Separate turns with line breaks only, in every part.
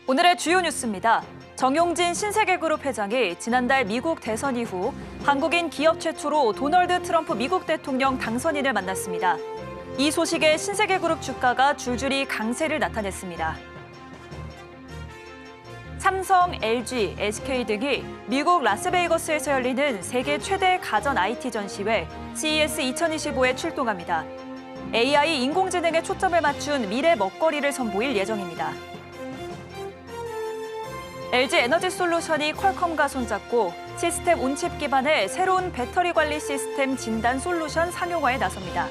오늘의 주요 뉴스입니다. 정용진 신세계그룹 회장이 지난달 미국 대선 이후 한국인 기업 최초로 도널드 트럼프 미국 대통령 당선인을 만났습니다. 이 소식에 신세계그룹 주가가 줄줄이 강세를 나타냈습니다. 삼성, LG, SK 등이 미국 라스베이거스에서 열리는 세계 최대 가전 IT 전시회 CES 2025에 출동합니다. AI 인공지능에 초점을 맞춘 미래 먹거리를 선보일 예정입니다. LG 에너지 솔루션이 퀄컴과 손잡고 시스템 온칩 기반의 새로운 배터리 관리 시스템 진단 솔루션 상용화에 나섭니다.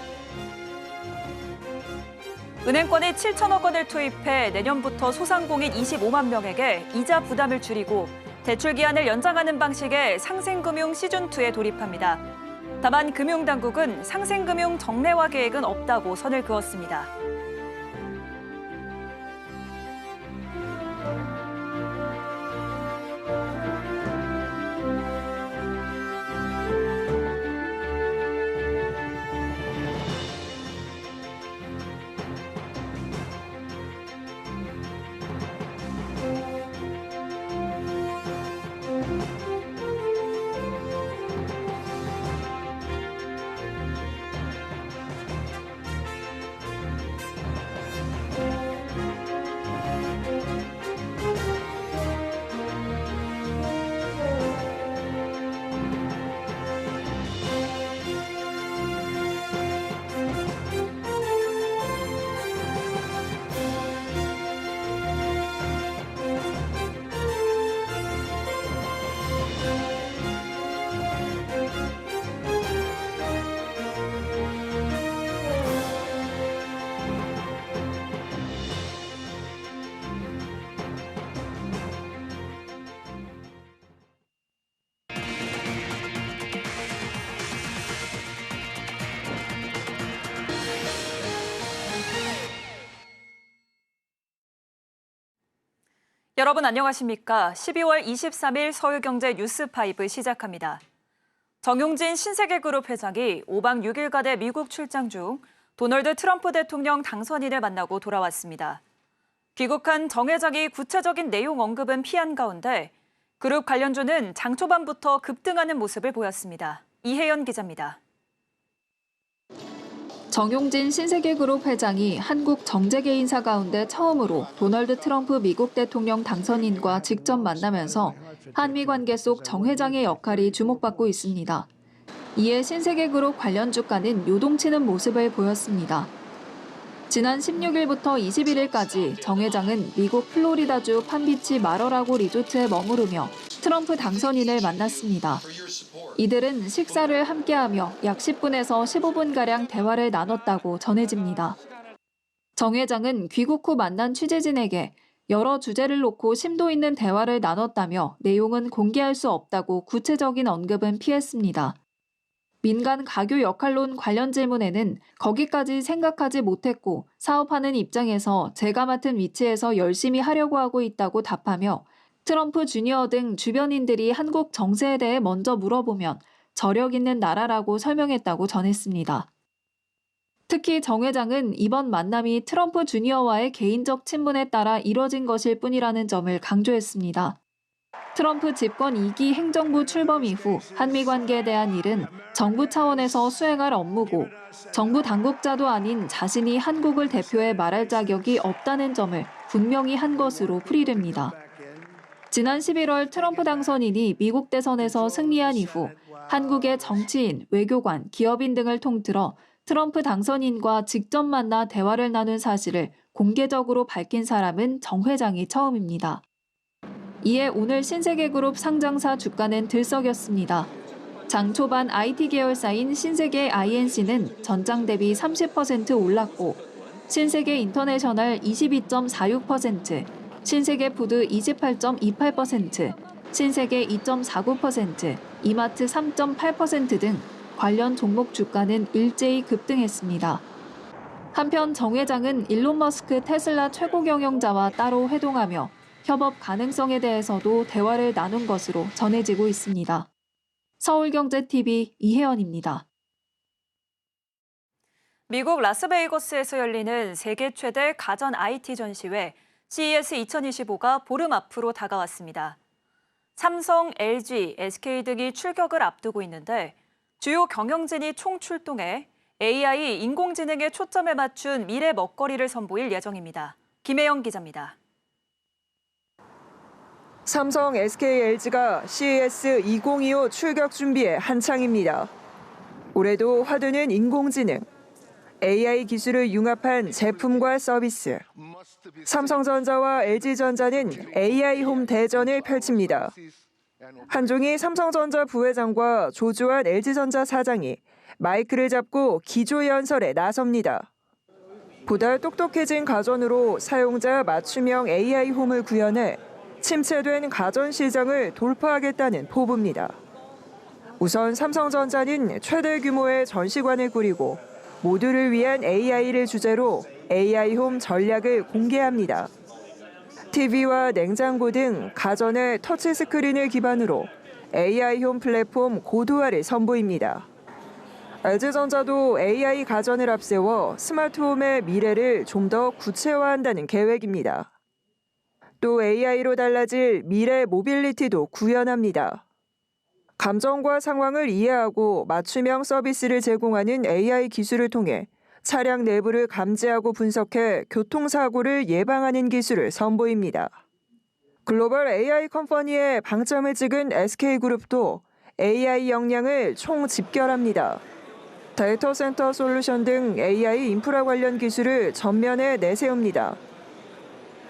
은행권이 7천억 원을 투입해 내년부터 소상공인 25만 명에게 이자 부담을 줄이고 대출 기한을 연장하는 방식의 상생금융 시즌2에 돌입합니다. 다만 금융당국은 상생금융 정례화 계획은 없다고 선을 그었습니다. 여러분 안녕하십니까? 12월 23일 서울경제 뉴스5 시작합니다. 정용진 신세계그룹 회장이 5박 6일간의 미국 출장 중 도널드 트럼프 대통령 당선인을 만나고 돌아왔습니다. 귀국한 정 회장이 구체적인 내용 언급은 피한 가운데 그룹 관련주는 장 초반부터 급등하는 모습을 보였습니다. 이혜연 기자입니다.
정용진 신세계그룹 회장이 한국 정재계 인사 가운데 처음으로 도널드 트럼프 미국 대통령 당선인과 직접 만나면서 한미 관계 속 정 회장의 역할이 주목받고 있습니다. 이에 신세계그룹 관련 주가는 요동치는 모습을 보였습니다. 지난 16일부터 21일까지 정 회장은 미국 플로리다주 판비치 마러라고 리조트에 머무르며 트럼프 당선인을 만났습니다. 이들은 식사를 함께하며 약 10분에서 15분가량 대화를 나눴다고 전해집니다. 정 회장은 귀국 후 만난 취재진에게 여러 주제를 놓고 심도 있는 대화를 나눴다며 내용은 공개할 수 없다고 구체적인 언급은 피했습니다. 민간 가교 역할론 관련 질문에는 거기까지 생각하지 못했고 사업하는 입장에서 제가 맡은 위치에서 열심히 하려고 하고 있다고 답하며 트럼프 주니어 등 주변인들이 한국 정세에 대해 먼저 물어보면 저력 있는 나라라고 설명했다고 전했습니다. 특히 정 회장은 이번 만남이 트럼프 주니어와의 개인적 친분에 따라 이뤄진 것일 뿐이라는 점을 강조했습니다. 트럼프 집권 2기 행정부 출범 이후 한미 관계에 대한 일은 정부 차원에서 수행할 업무고 정부 당국자도 아닌 자신이 한국을 대표해 말할 자격이 없다는 점을 분명히 한 것으로 풀이됩니다. 지난 11월 트럼프 당선인이 미국 대선에서 승리한 이후 한국의 정치인, 외교관, 기업인 등을 통틀어 트럼프 당선인과 직접 만나 대화를 나눈 사실을 공개적으로 밝힌 사람은 정 회장이 처음입니다. 이에 오늘 신세계그룹 상장사 주가는 들썩였습니다. 장 초반 IT 계열사인 신세계 INC는 전장 대비 30% 올랐고 신세계 인터내셔널 22.46%, 신세계 푸드 28.28%, 신세계 2.49%, 이마트 3.8% 등 관련 종목 주가는 일제히 급등했습니다. 한편 정 회장은 일론 머스크 테슬라 최고 경영자와 따로 회동하며 협업 가능성에 대해서도 대화를 나눈 것으로 전해지고 있습니다. 서울경제TV 이혜연입니다.
미국 라스베이거스에서 열리는 세계 최대 가전 IT 전시회 CES 2025가 보름 앞으로 다가왔습니다. 삼성, LG, SK 등이 출격을 앞두고 있는데 주요 경영진이 총출동해 AI, 인공지능의 초점에 맞춘 미래 먹거리를 선보일 예정입니다. 김혜영 기자입니다.
삼성, SK, LG가 CES 2025 출격 준비에 한창입니다. 올해도 화두는 인공지능, AI 기술을 융합한 제품과 서비스. 삼성전자와 LG전자는 AI 홈 대전을 펼칩니다. 한종희 삼성전자 부회장과 조주환 LG전자 사장이 마이크를 잡고 기조연설에 나섭니다. 보다 똑똑해진 가전으로 사용자 맞춤형 AI 홈을 구현해 침체된 가전 시장을 돌파하겠다는 포부입니다. 우선 삼성전자는 최대 규모의 전시관을 꾸리고 모두를 위한 AI를 주제로 AI 홈 전략을 공개합니다. TV와 냉장고 등 가전의 터치 스크린을 기반으로 AI 홈 플랫폼 고도화를 선보입니다. LG전자도 AI 가전을 앞세워 스마트홈의 미래를 좀 더 구체화한다는 계획입니다. 또 AI로 달라질 미래 모빌리티도 구현합니다. 감정과 상황을 이해하고 맞춤형 서비스를 제공하는 AI 기술을 통해 차량 내부를 감지하고 분석해 교통사고를 예방하는 기술을 선보입니다. 글로벌 AI 컴퍼니의 방점을 찍은 SK그룹도 AI 역량을 총집결합니다. 데이터 센터 솔루션 등 AI 인프라 관련 기술을 전면에 내세웁니다.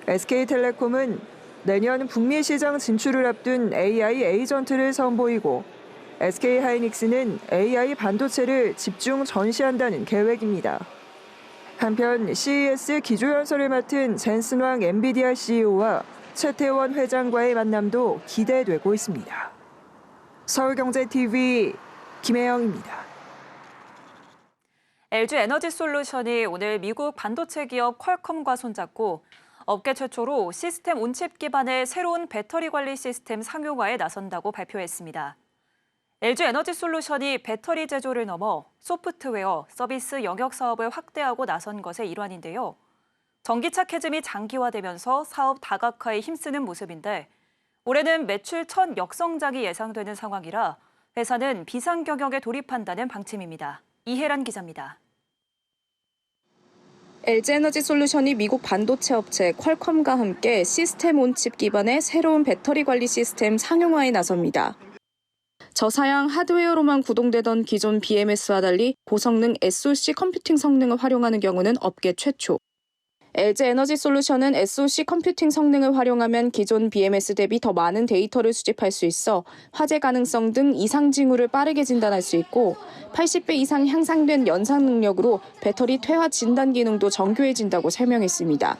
SK텔레콤은 내년 북미 시장 진출을 앞둔 AI 에이전트를 선보이고 SK하이닉스는 AI 반도체를 집중 전시한다는 계획입니다. 한편 CES 기조연설을 맡은 젠슨왕 엔비디아 CEO와 최태원 회장과의 만남도 기대되고 있습니다. 서울경제TV 김혜영입니다.
LG에너지솔루션이 오늘 미국 반도체 기업 퀄컴과 손잡고 업계 최초로 시스템 온칩 기반의 새로운 배터리 관리 시스템 상용화에 나선다고 발표했습니다. LG에너지솔루션이 배터리 제조를 넘어 소프트웨어, 서비스 영역 사업을 확대하고 나선 것의 일환인데요. 전기차 캐즘이 장기화되면서 사업 다각화에 힘쓰는 모습인데 올해는 매출 첫 역성장이 예상되는 상황이라 회사는 비상 경영에 돌입한다는 방침입니다. 이혜란 기자입니다.
LG에너지솔루션이 미국 반도체 업체 퀄컴과 함께 시스템 온칩 기반의 새로운 배터리 관리 시스템 상용화에 나섭니다. 저사양 하드웨어로만 구동되던 기존 BMS와 달리 고성능 SoC 컴퓨팅 성능을 활용하는 경우는 업계 최초. LG에너지솔루션은 SoC 컴퓨팅 성능을 활용하면 기존 BMS 대비 더 많은 데이터를 수집할 수 있어 화재 가능성 등 이상 징후를 빠르게 진단할 수 있고 80배 이상 향상된 연산 능력으로 배터리 퇴화 진단 기능도 정교해진다고 설명했습니다.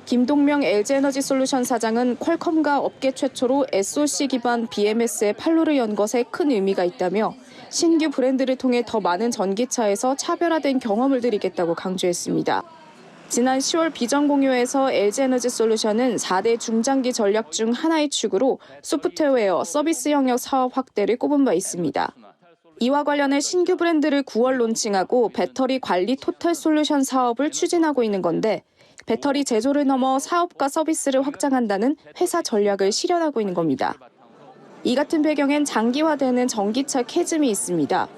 김동명 LG에너지솔루션 사장은 퀄컴과 업계 최초로 SoC 기반 BMS의 판로를 연 것에 큰 의미가 있다며 신규 브랜드를 통해 더 많은 전기차에서 차별화된 경험을 드리겠다고 강조했습니다. 지난 10월 비전 공유에서 LG에너지솔루션은 4대 중장기 전략 중 하나의 축으로 소프트웨어, 서비스 영역 사업 확대를 꼽은 바 있습니다. 이와 관련해 신규 브랜드를 9월 론칭하고 배터리 관리 토탈 솔루션 사업을 추진하고 있는 건데 배터리 제조를 넘어 사업과 서비스를 확장한다는 회사 전략을 실현하고 있는 겁니다. 이 같은 배경엔 장기화되는 전기차 캐즘이 있습니다.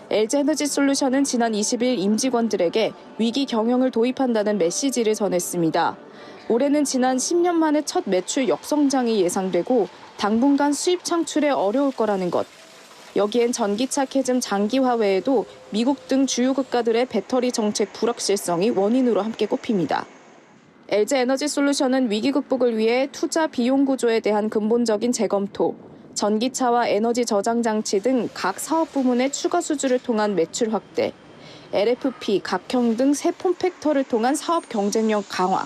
LG에너지솔루션은 지난 20일 임직원들에게 위기 경영을 도입한다는 메시지를 전했습니다. 올해는 지난 10년 만에 첫 매출 역성장이 예상되고 당분간 수입 창출에 어려울 거라는 것. 여기엔 전기차 캐즘 장기화 외에도 미국 등 주요 국가들의 배터리 정책 불확실성이 원인으로 함께 꼽힙니다. LG에너지솔루션은 위기 극복을 위해 투자 비용 구조에 대한 근본적인 재검토, 전기차와 에너지 저장 장치 등 각 사업 부문의 추가 수주를 통한 매출 확대, LFP, 각형 등 새 폼팩터를 통한 사업 경쟁력 강화,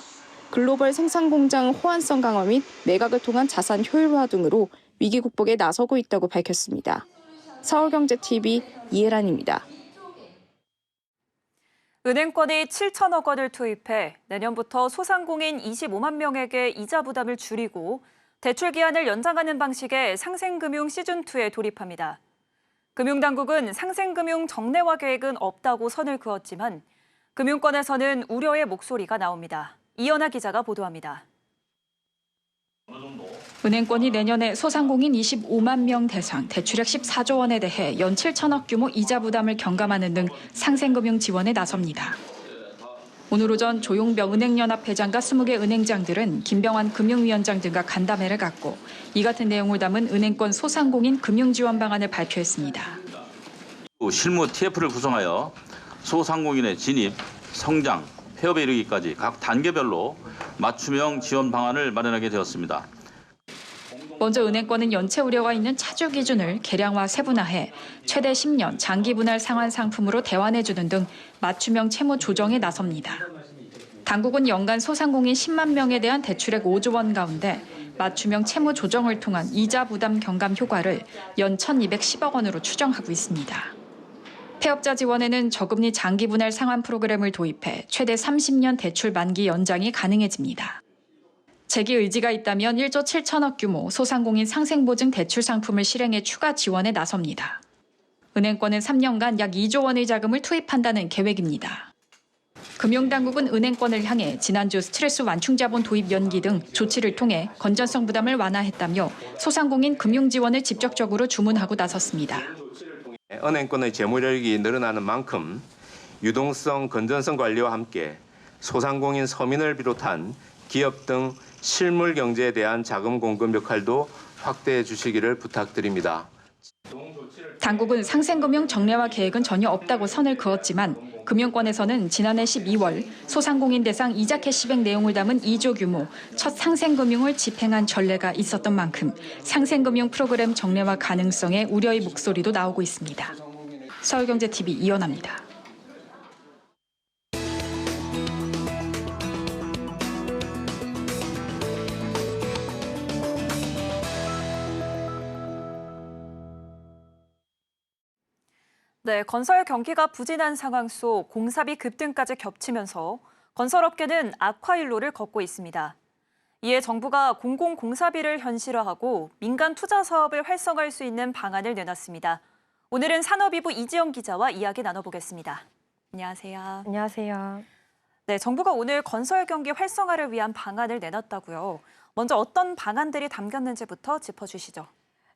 글로벌 생산 공장 호환성 강화 및 매각을 통한 자산 효율화 등으로 위기 극복에 나서고 있다고 밝혔습니다. 서울경제TV 이혜란입니다.
은행권이 7천억 원을 투입해 내년부터 소상공인 25만 명에게 이자 부담을 줄이고 대출 기한을 연장하는 방식의 상생금융 시즌2에 돌입합니다. 금융당국은 상생금융 정례화 계획은 없다고 선을 그었지만 금융권에서는 우려의 목소리가 나옵니다. 이연아 기자가 보도합니다.
은행권이 내년에 소상공인 25만 명 대상 대출액 14조 원에 대해 연 7천억 규모 이자 부담을 경감하는 등 상생금융 지원에 나섭니다. 오늘 오전 조용병 은행연합 회장과 20개 은행장들은 김병환 금융위원장 등과 간담회를 갖고 이 같은 내용을 담은 은행권 소상공인 금융지원 방안을 발표했습니다.
실무 TF를 구성하여 소상공인의 진입, 성장, 폐업에 이르기까지 각 단계별로 맞춤형 지원 방안을 마련하게 되었습니다.
먼저 은행권은 연체 우려가 있는 차주 기준을 계량화 세분화해 최대 10년 장기 분할 상환 상품으로 대환해주는 등 맞춤형 채무 조정에 나섭니다. 당국은 연간 소상공인 10만 명에 대한 대출액 5조 원 가운데 맞춤형 채무 조정을 통한 이자 부담 경감 효과를 연 1,210억 원으로 추정하고 있습니다. 폐업자 지원에는 저금리 장기 분할 상환 프로그램을 도입해 최대 30년 대출 만기 연장이 가능해집니다. 재기 의지가 있다면 1조 7천억 규모 소상공인 상생보증 대출 상품을 실행해 추가 지원에 나섭니다. 은행권은 3년간 약 2조 원의 자금을 투입한다는 계획입니다. 금융당국은 은행권을 향해 지난주 스트레스 완충 자본 도입 연기 등 조치를 통해 건전성 부담을 완화했다며 소상공인 금융 지원을 직접적으로 주문하고 나섰습니다.
은행권의 재무력이 늘어나는 만큼 유동성, 건전성 관리와 함께 소상공인 서민을 비롯한 기업 등 실물 경제에 대한 자금 공급 역할도 확대해 주시기를 부탁드립니다.
당국은 상생금융 정례화 계획은 전혀 없다고 선을 그었지만 금융권에서는 지난해 12월 소상공인 대상 이자 캐시백 내용을 담은 2조 규모 첫 상생금융을 집행한 전례가 있었던 만큼 상생금융 프로그램 정례화 가능성에 우려의 목소리도 나오고 있습니다. 서울경제TV 이연아입니다.
네, 건설 경기가 부진한 상황 속 공사비 급등까지 겹치면서 건설업계는 악화일로를 걷고 있습니다. 이에 정부가 공공공사비를 현실화하고 민간 투자 사업을 활성화할 수 있는 방안을 내놨습니다. 오늘은 산업이부 이지영 기자와 이야기 나눠보겠습니다. 안녕하세요.
안녕하세요.
네, 정부가 오늘 건설 경기 활성화를 위한 방안을 내놨다고요. 먼저 어떤 방안들이 담겼는지부터 짚어주시죠.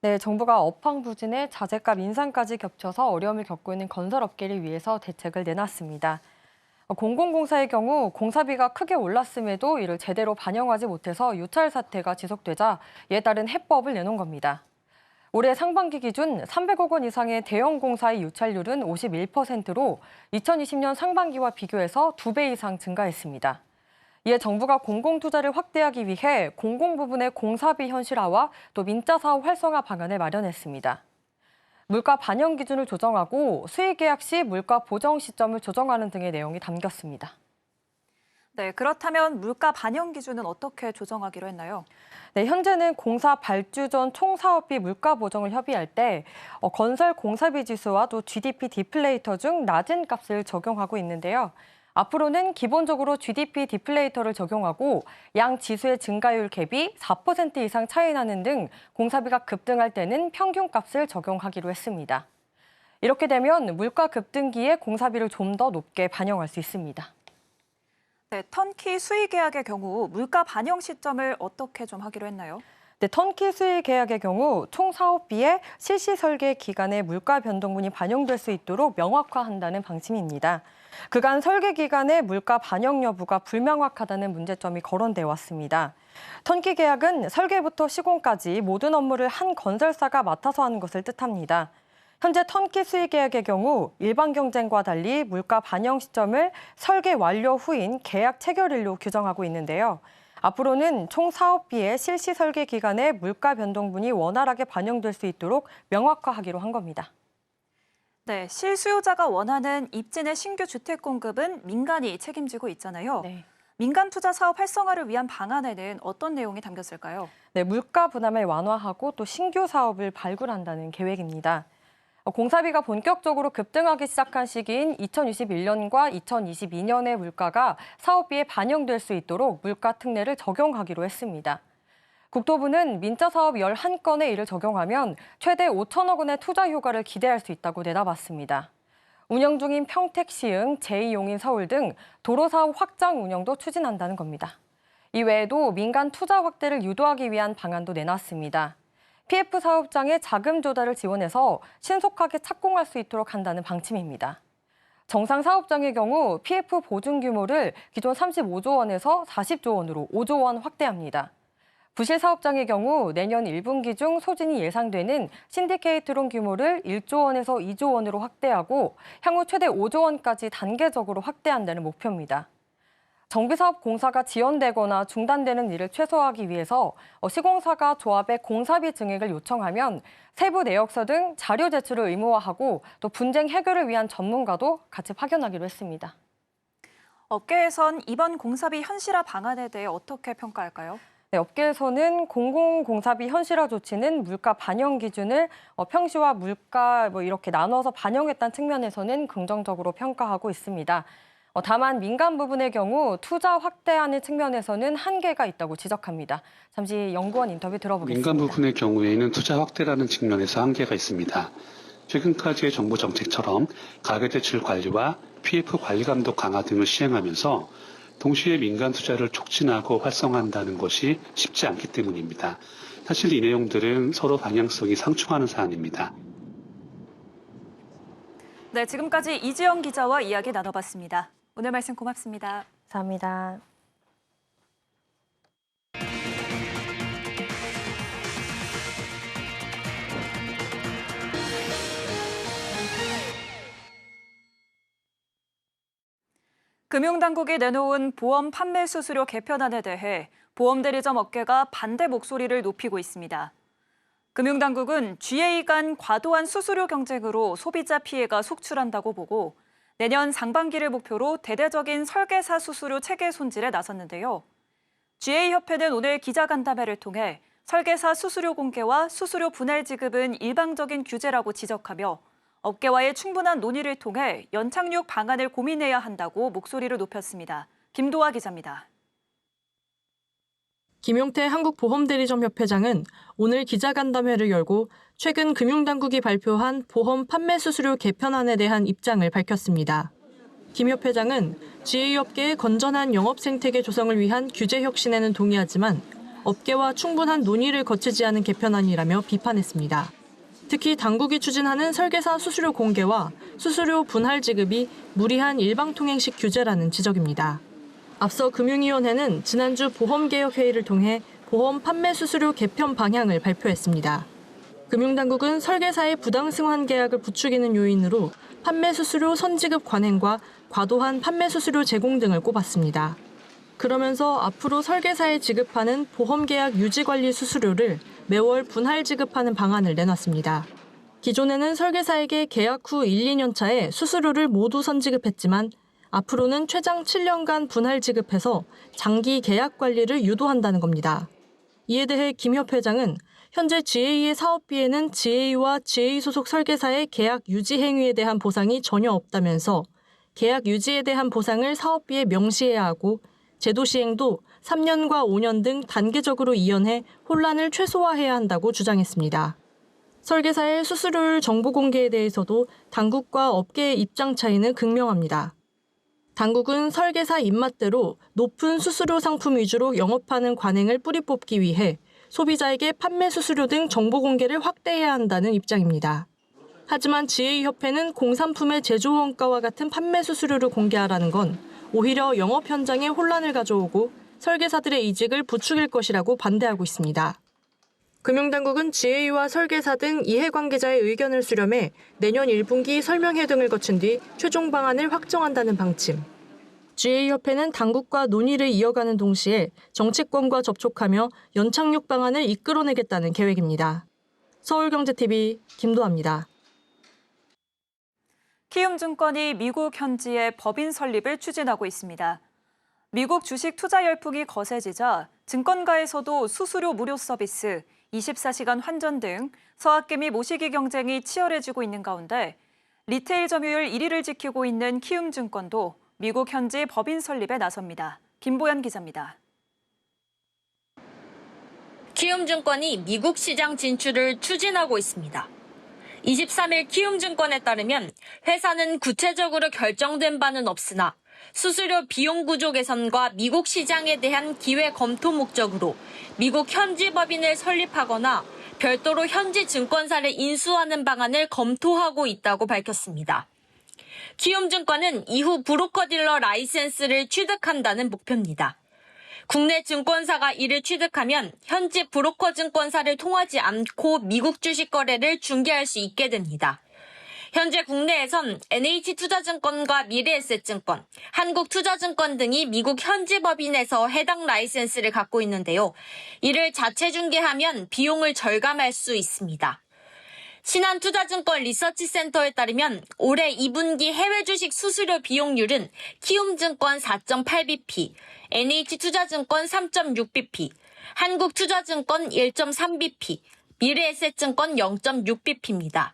네, 정부가 업황 부진에 자재값 인상까지 겹쳐서 어려움을 겪고 있는 건설업계를 위해서 대책을 내놨습니다. 공공공사의 경우 공사비가 크게 올랐음에도 이를 제대로 반영하지 못해서 유찰 사태가 지속되자 이에 따른 해법을 내놓은 겁니다. 올해 상반기 기준 300억 원 이상의 대형 공사의 유찰률은 51%로 2020년 상반기와 비교해서 2배 이상 증가했습니다. 이에 정부가 공공투자를 확대하기 위해 공공 부분의 공사비 현실화와 또 민자사업 활성화 방안을 마련했습니다. 물가 반영 기준을 조정하고 수의계약 시 물가 보정 시점을 조정하는 등의 내용이 담겼습니다.
네, 그렇다면 물가 반영 기준은 어떻게 조정하기로 했나요?
네, 현재는 공사 발주 전 총사업비 물가 보정을 협의할 때 건설 공사비 지수와 또 GDP 디플레이터 중 낮은 값을 적용하고 있는데요. 앞으로는 기본적으로 GDP 디플레이터를 적용하고 양 지수의 증가율 갭이 4% 이상 차이 나는 등 공사비가 급등할 때는 평균값을 적용하기로 했습니다. 이렇게 되면 물가 급등기에 공사비를 좀 더 높게 반영할 수 있습니다.
네, 턴키 수의 계약의 경우 물가 반영 시점을 어떻게 좀 하기로 했나요?
네, 턴키 수의 계약의 경우 총 사업비에 실시 설계 기간에 물가 변동분이 반영될 수 있도록 명확화한다는 방침입니다. 그간 설계 기간에 물가 반영 여부가 불명확하다는 문제점이 거론돼 왔습니다. 턴키 계약은 설계부터 시공까지 모든 업무를 한 건설사가 맡아서 하는 것을 뜻합니다. 현재 턴키 수의 계약의 경우 일반 경쟁과 달리 물가 반영 시점을 설계 완료 후인 계약 체결일로 규정하고 있는데요. 앞으로는 총 사업비의 실시 설계 기간에 물가 변동분이 원활하게 반영될 수 있도록 명확화하기로 한 겁니다.
네, 실수요자가 원하는 입진의 신규 주택 공급은 민간이 책임지고 있잖아요.
네.
민간 투자 사업 활성화를 위한 방안에는 어떤 내용이 담겼을까요?
네, 물가 부담을 완화하고 또 신규 사업을 발굴한다는 계획입니다. 공사비가 본격적으로 급등하기 시작한 시기인 2021년과 2022년의 물가가 사업비에 반영될 수 있도록 물가 특례를 적용하기로 했습니다. 국토부는 민자 사업 11건에 이를 적용하면 최대 5천억 원의 투자 효과를 기대할 수 있다고 내다봤습니다. 운영 중인 평택, 시흥, 제2용인 서울 등 도로 사업 확장 운영도 추진한다는 겁니다. 이 외에도 민간 투자 확대를 유도하기 위한 방안도 내놨습니다. PF 사업장의 자금 조달을 지원해서 신속하게 착공할 수 있도록 한다는 방침입니다. 정상 사업장의 경우 PF 보증 규모를 기존 35조 원에서 40조 원으로 5조 원 확대합니다. 부실 사업장의 경우 내년 1분기 중 소진이 예상되는 신디케이트론 규모를 1조 원에서 2조 원으로 확대하고 향후 최대 5조 원까지 단계적으로 확대한다는 목표입니다. 정비사업 공사가 지연되거나 중단되는 일을 최소화하기 위해서 시공사가 조합에 공사비 증액을 요청하면 세부 내역서 등 자료 제출을 의무화하고 또 분쟁 해결을 위한 전문가도 같이 파견하기로 했습니다.
업계에선 이번 공사비 현실화 방안에 대해 어떻게 평가할까요?
네, 업계에서는 공공공사비 현실화 조치는 물가 반영 기준을 평시와 물가 이렇게 나눠서 반영했다는 측면에서는 긍정적으로 평가하고 있습니다. 다만 민간 부분의 경우 투자 확대하는 측면에서는 한계가 있다고 지적합니다. 잠시 연구원 인터뷰 들어보겠습니다.
민간 부분의 경우에는 투자 확대라는 측면에서 한계가 있습니다. 최근까지의 정부 정책처럼 가계대출 관리와 PF 관리 감독 강화 등을 시행하면서 동시에 민간 투자를 촉진하고 활성화한다는 것이 쉽지 않기 때문입니다. 사실 이 내용들은 서로 방향성이 상충하는 사안입니다.
네, 지금까지 이지영 기자와 이야기 나눠봤습니다. 오늘 말씀 고맙습니다.
감사합니다.
금융당국이 내놓은 보험 판매 수수료 개편안에 대해 보험대리점 업계가 반대 목소리를 높이고 있습니다. 금융당국은 GA 간 과도한 수수료 경쟁으로 소비자 피해가 속출한다고 보고 내년 상반기를 목표로 대대적인 설계사 수수료 체계 손질에 나섰는데요. GA협회는 오늘 기자간담회를 통해 설계사 수수료 공개와 수수료 분할 지급은 일방적인 규제라고 지적하며 업계와의 충분한 논의를 통해 연착륙 방안을 고민해야 한다고 목소리를 높였습니다. 김도아 기자입니다.
김용태 한국보험대리점협회장은 오늘 기자간담회를 열고 최근 금융당국이 발표한 보험 판매 수수료 개편안에 대한 입장을 밝혔습니다. 김 협회장은 GA업계의 건전한 영업 생태계 조성을 위한 규제 혁신에는 동의하지만 업계와 충분한 논의를 거치지 않은 개편안이라며 비판했습니다. 특히 당국이 추진하는 설계사 수수료 공개와 수수료 분할 지급이 무리한 일방통행식 규제라는 지적입니다. 앞서 금융위원회는 지난주 보험개혁회의를 통해 보험 판매 수수료 개편 방향을 발표했습니다. 금융당국은 설계사의 부당승환 계약을 부추기는 요인으로 판매 수수료 선지급 관행과 과도한 판매 수수료 제공 등을 꼽았습니다. 그러면서 앞으로 설계사에 지급하는 보험계약 유지관리 수수료를 매월 분할 지급하는 방안을 내놨습니다. 기존에는 설계사에게 계약 후 1, 2년 차에 수수료를 모두 선지급했지만 앞으로는 최장 7년간 분할 지급해서 장기 계약 관리를 유도한다는 겁니다. 이에 대해 김 협회장은 현재 GA의 사업비에는 GA와 GA 소속 설계사의 계약 유지 행위에 대한 보상이 전혀 없다면서 계약 유지에 대한 보상을 사업비에 명시해야 하고 제도 시행도 3년과 5년 등 단계적으로 이연해 혼란을 최소화해야 한다고 주장했습니다. 설계사의 수수료율 정보 공개에 대해서도 당국과 업계의 입장 차이는 극명합니다. 당국은 설계사 입맛대로 높은 수수료 상품 위주로 영업하는 관행을 뿌리 뽑기 위해 소비자에게 판매 수수료 등 정보 공개를 확대해야 한다는 입장입니다. 하지만 GA협회는 공산품의 제조 원가와 같은 판매 수수료를 공개하라는 건 오히려 영업 현장에 혼란을 가져오고 설계사들의 이직을 부추길 것이라고 반대하고 있습니다. 금융당국은 GA와 설계사 등 이해관계자의 의견을 수렴해 내년 1분기 설명회 등을 거친 뒤 최종 방안을 확정한다는 방침. GA협회는 당국과 논의를 이어가는 동시에 정치권과 접촉하며 연착륙 방안을 이끌어내겠다는 계획입니다. 서울경제TV 김도아입니다.
키움증권이 미국 현지에 법인 설립을 추진하고 있습니다. 미국 주식 투자 열풍이 거세지자 증권가에서도 수수료 무료 서비스, 24시간 환전 등 서학개미 모시기 경쟁이 치열해지고 있는 가운데 리테일 점유율 1위를 지키고 있는 키움증권도 미국 현지 법인 설립에 나섭니다. 김보연 기자입니다.
키움증권이 미국 시장 진출을 추진하고 있습니다. 23일 키움증권에 따르면 회사는 구체적으로 결정된 바는 없으나 수수료 비용 구조 개선과 미국 시장에 대한 기회 검토 목적으로 미국 현지 법인을 설립하거나 별도로 현지 증권사를 인수하는 방안을 검토하고 있다고 밝혔습니다. 키움증권은 이후 브로커 딜러 라이센스를 취득한다는 목표입니다. 국내 증권사가 이를 취득하면 현지 브로커 증권사를 통하지 않고 미국 주식 거래를 중개할 수 있게 됩니다. 현재 국내에선 NH투자증권과 미래에셋증권, 한국투자증권 등이 미국 현지 법인에서 해당 라이센스를 갖고 있는데요. 이를 자체 중개하면 비용을 절감할 수 있습니다. 신한투자증권 리서치센터에 따르면 올해 2분기 해외 주식 수수료 비용률은 키움증권 4.8bp, NH투자증권 3.6bp, 한국투자증권 1.3bp, 미래에셋증권 0.6bp입니다.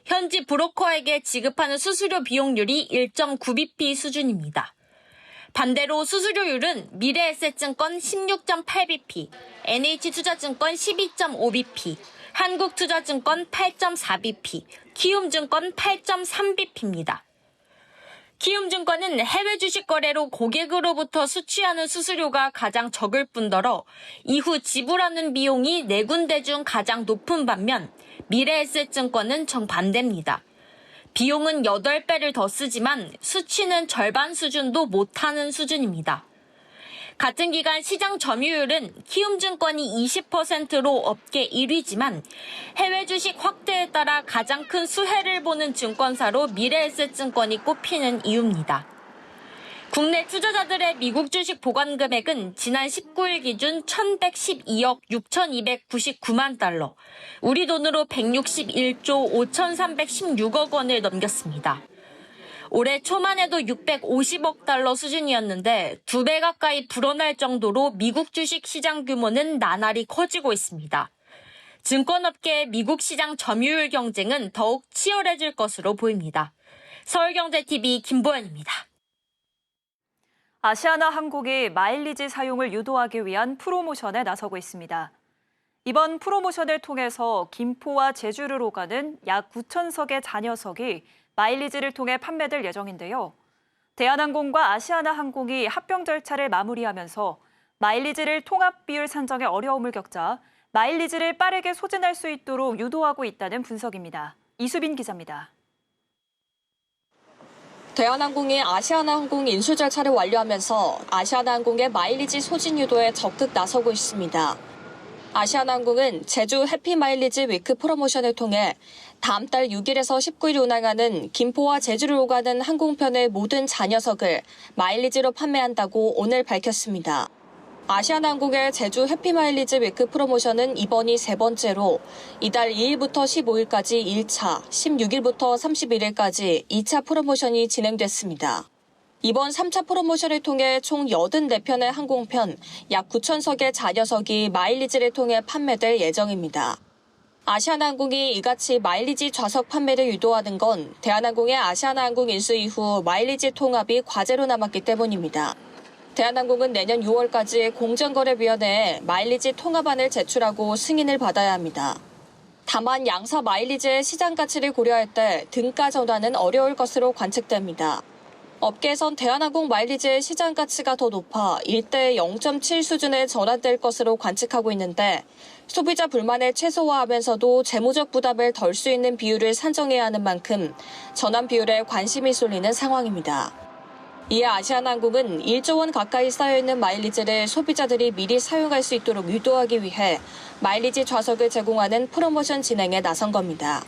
현지 브로커에게 지급하는 수수료 비용률이 1.9bp 수준입니다. 반대로 수수료율은 미래에셋증권 16.8bp, NH투자증권 12.5bp, 한국투자증권 8.4bp, 키움증권 8.3bp입니다. 키움증권은 해외 주식 거래로 고객으로부터 수취하는 수수료가 가장 적을 뿐더러 이후 지불하는 비용이 4군데 중 가장 높은 반면 미래에셋증권은 정반대입니다. 비용은 8배를 더 쓰지만 수취는 절반 수준도 못하는 수준입니다. 같은 기간 시장 점유율은 키움증권이 20%로 업계 1위지만 해외 주식 확대에 따라 가장 큰 수혜를 보는 증권사로 미래에셋증권이 꼽히는 이유입니다. 국내 투자자들의 미국 주식 보관 금액은 지난 19일 기준 1,112억 6,299만 달러, 우리 돈으로 161조 5,316억 원을 넘겼습니다. 올해 초만 해도 650억 달러 수준이었는데 2배 가까이 불어날 정도로 미국 주식 시장 규모는 나날이 커지고 있습니다. 증권업계의 미국 시장 점유율 경쟁은 더욱 치열해질 것으로 보입니다. 서울경제TV 김보연입니다.
아시아나항공이 마일리지 사용을 유도하기 위한 프로모션에 나서고 있습니다. 이번 프로모션을 통해서 김포와 제주를 오가는 약 9,000석의 잔여석이 마일리지를 통해 판매될 예정인데요. 대한항공과 아시아나항공이 합병 절차를 마무리하면서 마일리지를 통합 비율 산정에 어려움을 겪자 마일리지를 빠르게 소진할 수 있도록 유도하고 있다는 분석입니다. 이수빈 기자입니다.
대한항공이 아시아나항공 인수 절차를 완료하면서 아시아나항공의 마일리지 소진 유도에 적극 나서고 있습니다. 아시아나항공은 제주 해피마일리지 위크 프로모션을 통해 다음 달 6일에서 19일 운항하는 김포와 제주를 오가는 항공편의 모든 잔여석을 마일리지로 판매한다고 오늘 밝혔습니다. 아시아나항공의 제주 해피마일리지 위크 프로모션은 이번이 3번째로 이달 2일부터 15일까지 1차, 16일부터 31일까지 2차 프로모션이 진행됐습니다. 이번 3차 프로모션을 통해 총 84편의 항공편, 약 9,000석의 잔여석이 마일리지를 통해 판매될 예정입니다. 아시아나항공이 이같이 마일리지 좌석 판매를 유도하는 건 대한항공의 아시아나항공 인수 이후 마일리지 통합이 과제로 남았기 때문입니다. 대한항공은 내년 6월까지 공정거래위원회에 마일리지 통합안을 제출하고 승인을 받아야 합니다. 다만 양사 마일리지의 시장 가치를 고려할 때 등가 전환은 어려울 것으로 관측됩니다. 업계에선 대한항공 마일리지의 시장 가치가 더 높아 1대 0.7 수준에 전환될 것으로 관측하고 있는데 소비자 불만을 최소화하면서도 재무적 부담을 덜 수 있는 비율을 산정해야 하는 만큼 전환 비율에 관심이 쏠리는 상황입니다. 이에 아시아나항공은 1조 원 가까이 쌓여있는 마일리지를 소비자들이 미리 사용할 수 있도록 유도하기 위해 마일리지 좌석을 제공하는 프로모션 진행에 나선 겁니다.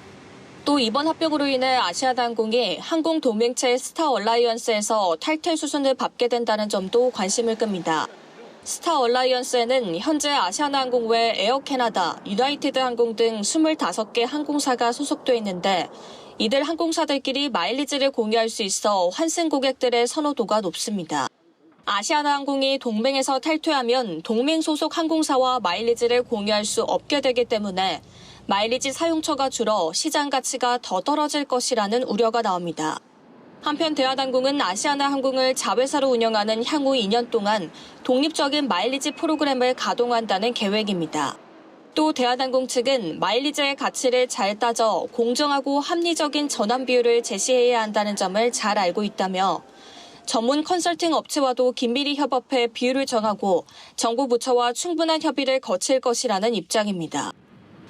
또 이번 합병으로 인해 아시아나항공이 항공 동맹체 스타 얼라이언스에서 탈퇴 수순을 밟게 된다는 점도 관심을 끕니다. 스타 얼라이언스에는 현재 아시아나항공 외 에어캐나다, 유나이티드 항공 등 25개 항공사가 소속돼 있는데 이들 항공사들끼리 마일리지를 공유할 수 있어 환승 고객들의 선호도가 높습니다. 아시아나항공이 동맹에서 탈퇴하면 동맹 소속 항공사와 마일리지를 공유할 수 없게 되기 때문에 마일리지 사용처가 줄어 시장 가치가 더 떨어질 것이라는 우려가 나옵니다. 한편 대한항공은 아시아나항공을 자회사로 운영하는 향후 2년 동안 독립적인 마일리지 프로그램을 가동한다는 계획입니다. 또 대한항공 측은 마일리지의 가치를 잘 따져 공정하고 합리적인 전환 비율을 제시해야 한다는 점을 잘 알고 있다며 전문 컨설팅 업체와도 긴밀히 협업해 비율을 정하고 정부 부처와 충분한 협의를 거칠 것이라는 입장입니다.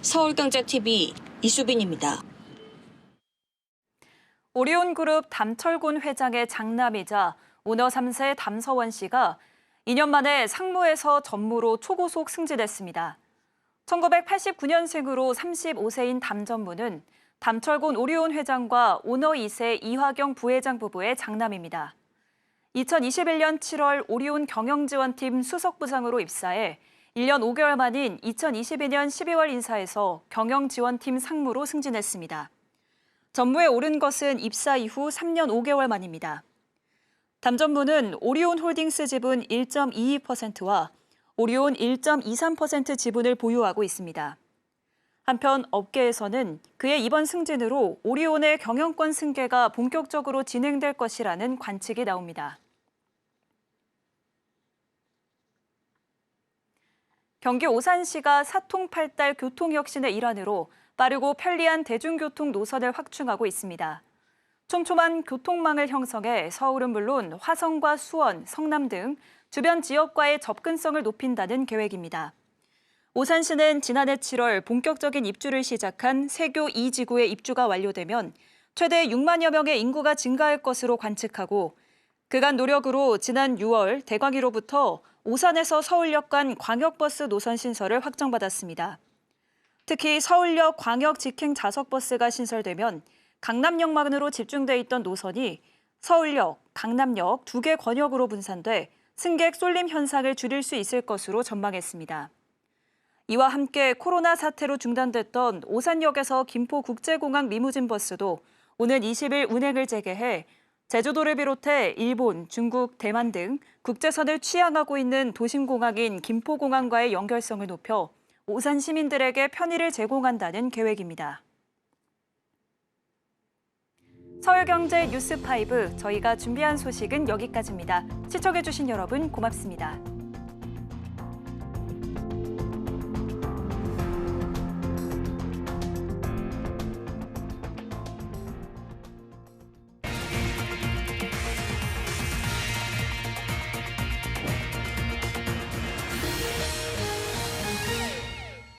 서울경제TV 이수빈입니다.
오리온그룹 담철곤 회장의 장남이자 오너 3세 담서원 씨가 2년 만에 상무에서 전무로 초고속 승진했습니다. 1989년생으로 35세인 담 전무는 담철곤 오리온 회장과 오너 2세 이화경 부회장 부부의 장남입니다. 2021년 7월 오리온 경영지원팀 수석부장으로 입사해 1년 5개월 만인 2022년 12월 인사에서 경영지원팀 상무로 승진했습니다. 전무에 오른 것은 입사 이후 3년 5개월 만입니다. 담 전무는 오리온 홀딩스 지분 1.22%와 오리온 1.23% 지분을 보유하고 있습니다. 한편 업계에서는 그의 이번 승진으로 오리온의 경영권 승계가 본격적으로 진행될 것이라는 관측이 나옵니다. 경기 오산시가 사통팔달 교통혁신의 일환으로 빠르고 편리한 대중교통 노선을 확충하고 있습니다. 촘촘한 교통망을 형성해 서울은 물론 화성과 수원, 성남 등 주변 지역과의 접근성을 높인다는 계획입니다. 오산시는 지난해 7월 본격적인 입주를 시작한 세교 2지구의 입주가 완료되면 최대 6만여 명의 인구가 증가할 것으로 관측하고 그간 노력으로 지난 6월 대광위로부터 오산에서 서울역 간 광역버스 노선 신설을 확정받았습니다. 특히 서울역 광역 직행 좌석버스가 신설되면 강남역만으로 집중돼 있던 노선이 서울역, 강남역 2개 권역으로 분산돼 승객 쏠림 현상을 줄일 수 있을 것으로 전망했습니다. 이와 함께 코로나 사태로 중단됐던 오산역에서 김포국제공항 리무진 버스도 오는 20일 운행을 재개해 제주도를 비롯해 일본, 중국, 대만 등 국제선을 취항하고 있는 도심공항인 김포공항과의 연결성을 높여 오산 시민들에게 편의를 제공한다는 계획입니다. 서울경제 뉴스5 저희가 준비한 소식은 여기까지입니다. 시청해주신 여러분 고맙습니다.